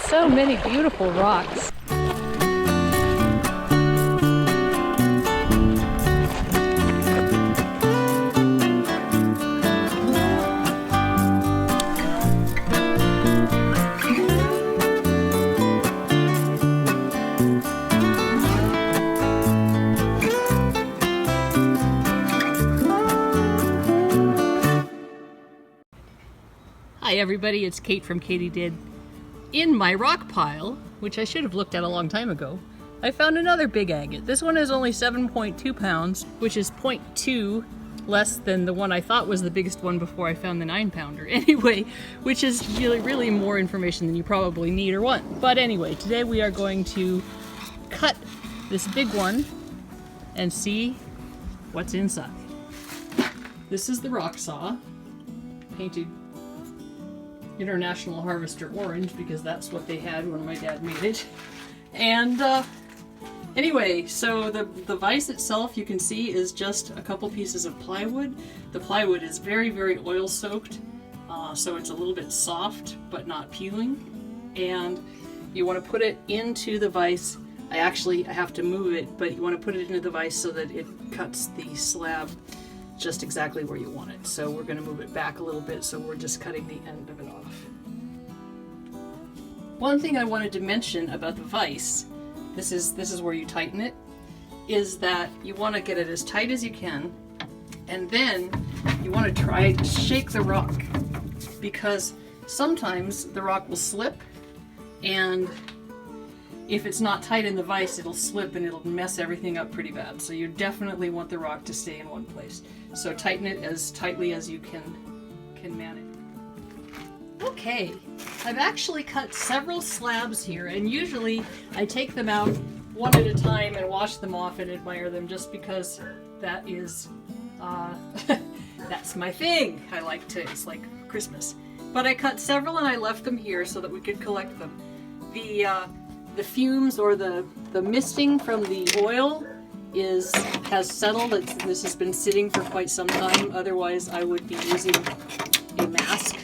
So many beautiful rocks. Hi everybody, it's Kate from Katie Did. In my rock pile, which I should have looked at a long time ago, I found another big agate. This one is only 7.2 pounds, which is 0.2 less than the one I thought was the biggest one before I found the 9-pounder. Anyway, which is really more information than you probably need or want. But anyway, today we are going to cut this big one and see what's inside. This is the rock saw, painted International Harvester orange because that's what they had when my dad made it. And anyway, so the vise itself, you can see, is just a couple pieces of plywood. The plywood is very oil soaked, so it's a little bit soft but not peeling. And you want to put it into the vise. I have to move it, but you want to put it into the vise so that it cuts the slab just exactly where you want it. So we're going to move it back a little bit, so we're just cutting the end of it off. One thing I wanted to mention about the vise, this is where you tighten it, is that you want to get it as tight as you can, and then you want to try to shake the rock, because sometimes the rock will slip, and if it's not tight in the vise, it'll slip and it'll mess everything up pretty bad. So you definitely want the rock to stay in one place. So tighten it as tightly as you can manage. Okay, I've actually cut several slabs here, and usually I take them out one at a time and wash them off and admire them, just because that is, that's my thing. It's like Christmas. But I cut several and I left them here so that we could collect them. The fumes or the misting from the oil has settled. This has been sitting for quite some time. Otherwise, I would be using a mask.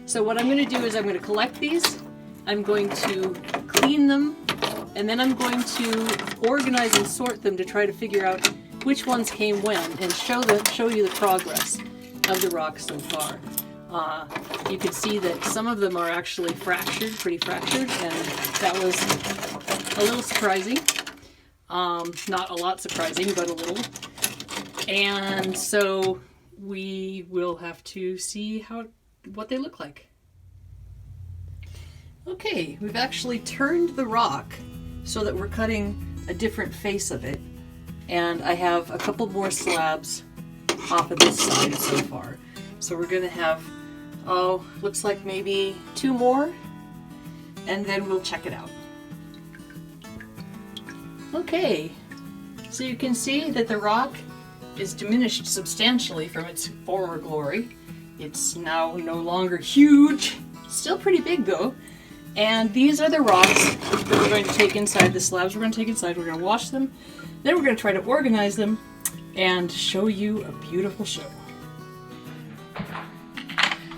So what I'm going to do is I'm going to collect these. I'm going to clean them, and then I'm going to organize and sort them to try to figure out which ones came when, and show you the progress of the rock so far. You can see that some of them are actually pretty fractured, and that was a little surprising. Not a lot surprising, but a little. And so we will have to see what they look like. Okay, we've actually turned the rock so that we're cutting a different face of it, and I have a couple more slabs off of this side so far. So we're going to have, looks like maybe 2 more, and then we'll check it out. Okay, so you can see that the rock is diminished substantially from its former glory. It's now no longer huge, still pretty big though. And these are the rocks that we're going to take inside, the slabs we're going to take inside. We're going to wash them, then we're going to try to organize them and show you a beautiful show.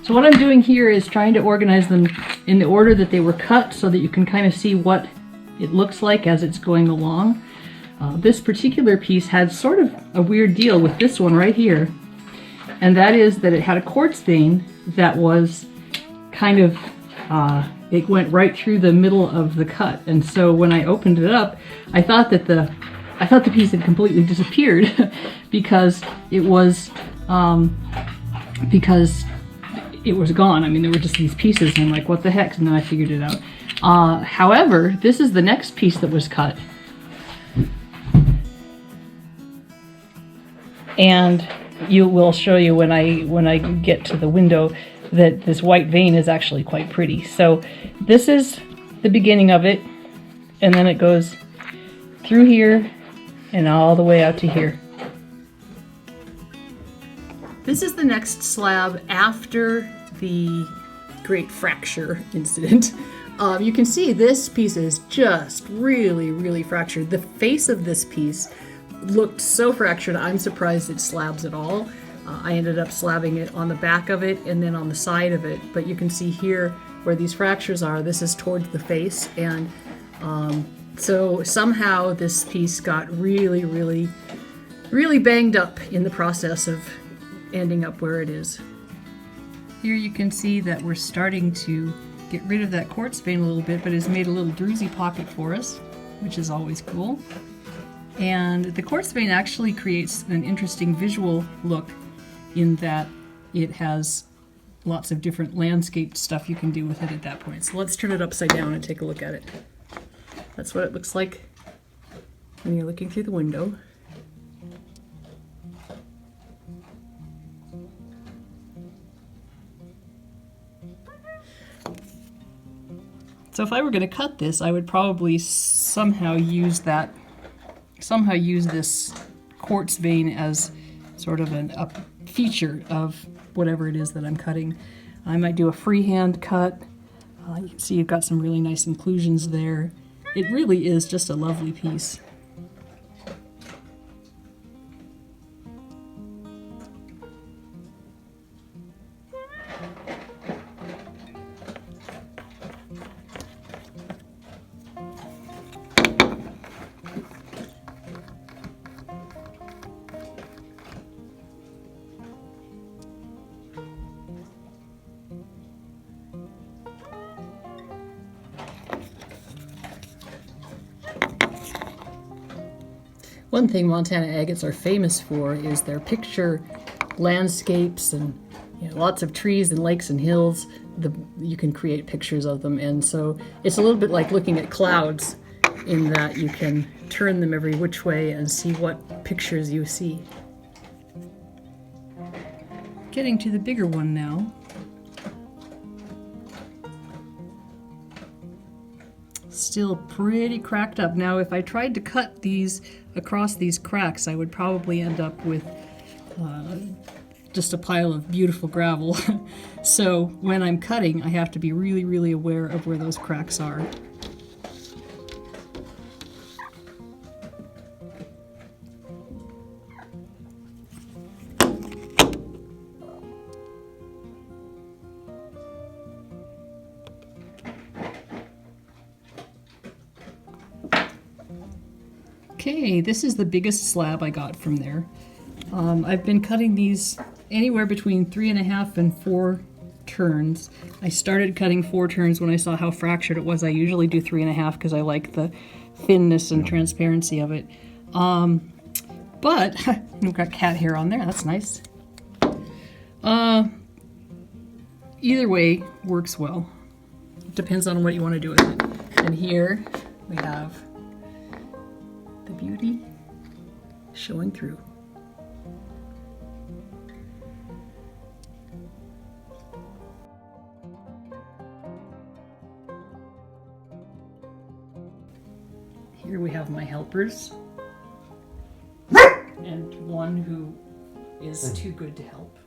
So what I'm doing here is trying to organize them in the order that they were cut so that you can kind of see what it looks like as it's going along. This particular piece had sort of a weird deal with this one right here, and that is that it had a quartz vein that was kind of, it went right through the middle of the cut, and so when I opened it up, I thought the piece had completely disappeared because it was gone. I mean, there were just these pieces, and I'm like, what the heck? And then I figured it out. However, this is the next piece that was cut. And will show you when I get to the window that this white vein is actually quite pretty. So this is the beginning of it, and then it goes through here and all the way out to here. This is the next slab after the great fracture incident. You can see this piece is just really fractured. The face of this piece looked so fractured, I'm surprised it slabs at all. I ended up slabbing it on the back of it and then on the side of it, but you can see here where these fractures are, this is towards the face, and so somehow this piece got really, really, really banged up in the process of ending up where it is. Here you can see that we're starting to get rid of that quartz vein a little bit, but it's made a little druzy pocket for us, which is always cool. And the quartz vein actually creates an interesting visual look in that it has lots of different landscape stuff you can do with it at that point. So let's turn it upside down and take a look at it. That's what it looks like when you're looking through the window. So if I were going to cut this, I would probably somehow use this quartz vein as sort of a feature of whatever it is that I'm cutting. I might do a freehand cut. You can see you've got some really nice inclusions there. It really is just a lovely piece. One thing Montana agates are famous for is their picture landscapes and lots of trees and lakes and hills. You can create pictures of them, and so it's a little bit like looking at clouds in that you can turn them every which way and see what pictures you see. Getting to the bigger one now. Still pretty cracked up. Now if I tried to cut these across these cracks, I would probably end up with just a pile of beautiful gravel. So when I'm cutting, I have to be really, really aware of where those cracks are. Okay, this is the biggest slab I got from there. I've been cutting these anywhere between 3.5 and 4 turns. I started cutting 4 turns when I saw how fractured it was. I usually do 3.5 because I like the thinness and transparency of it. But we've got cat hair on there, that's nice. Either way works well. Depends on what you want to do with it. And here we have the beauty showing through. Here we have my helpers and one who is too good to help.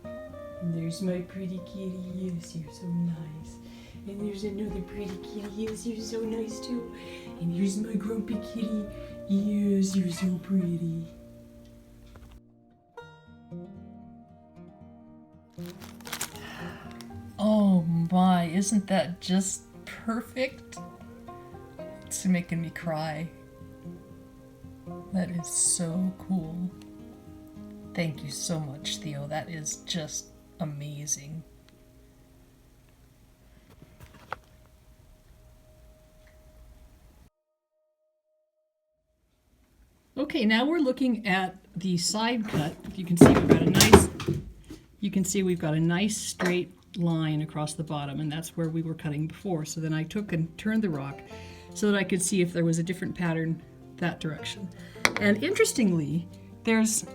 And there's my pretty kitty, yes, you're so nice. And there's another pretty kitty, yes, you're so nice too. And here's my grumpy kitty, yes, you're so pretty. Oh my, isn't that just perfect? It's making me cry. That is so cool. Thank you so much, Theo. That is just amazing. Okay, now we're looking at the side cut. You can see we've got a nice straight line across the bottom, and that's where we were cutting before. So then I took and turned the rock so that I could see if there was a different pattern that direction. And interestingly, it's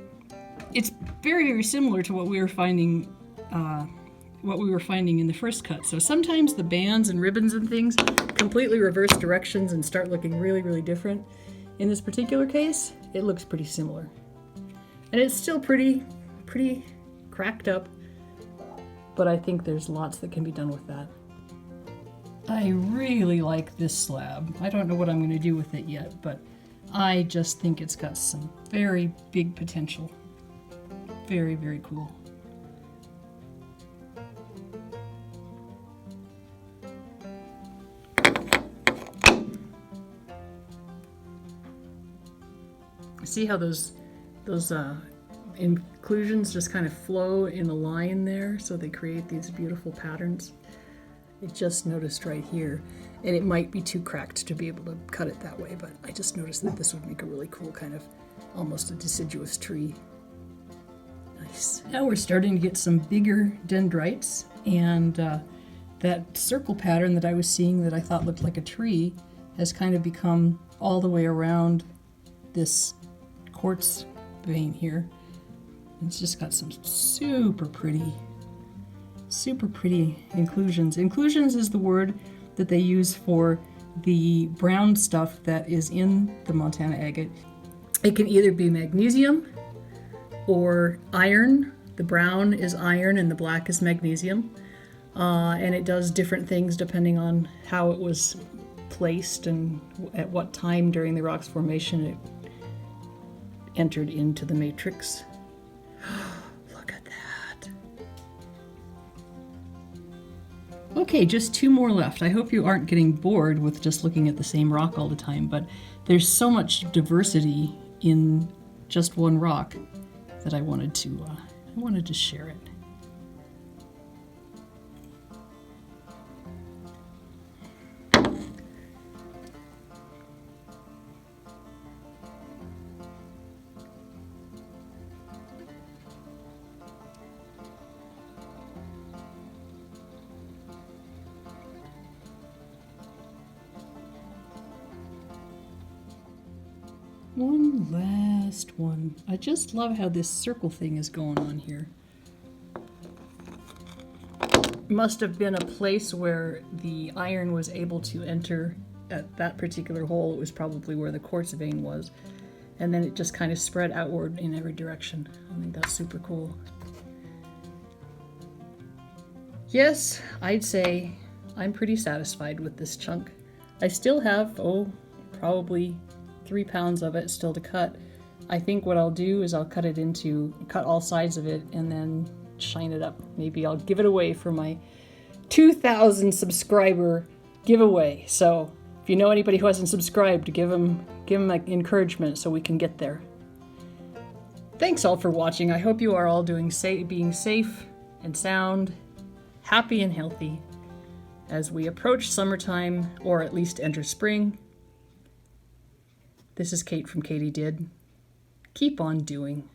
very, very similar to what we were finding in the first cut. So sometimes the bands and ribbons and things completely reverse directions and start looking really, really different. In this particular case, it looks pretty similar. And it's still pretty cracked up, but I think there's lots that can be done with that. I really like this slab. I don't know what I'm going to do with it yet, but I just think it's got some very big potential. Very, very cool. See how those inclusions just kind of flow in a line there, so they create these beautiful patterns. I just noticed right here, and it might be too cracked to be able to cut it that way, but I just noticed that this would make a really cool kind of almost a deciduous tree. Nice. Now we're starting to get some bigger dendrites, and that circle pattern that I was seeing that I thought looked like a tree has kind of become all the way around this quartz vein here. It's just got some super pretty inclusions. Inclusions is the word that they use for the brown stuff that is in the Montana agate. It can either be magnesium or iron. The brown is iron and the black is magnesium. And it does different things depending on how it was placed and at what time during the rock's formation it entered into the matrix. Look at that. Okay, just 2 more left. I hope you aren't getting bored with just looking at the same rock all the time, but there's so much diversity in just one rock that I wanted to share it. One last one. I just love how this circle thing is going on here. Must have been a place where the iron was able to enter at that particular hole. It was probably where the quartz vein was. And then it just kind of spread outward in every direction. I think that's super cool. Yes, I'd say I'm pretty satisfied with this chunk. I still have, probably 3 pounds of it still to cut. I think what I'll do is I'll cut all sides of it and then shine it up. Maybe I'll give it away for my 2,000 subscriber giveaway. So if you know anybody who hasn't subscribed, give them like encouragement so we can get there. Thanks all for watching. I hope you are all being safe and sound, happy and healthy as we approach summertime, or at least enter spring. This is Kate from Katie Did. Keep on doing.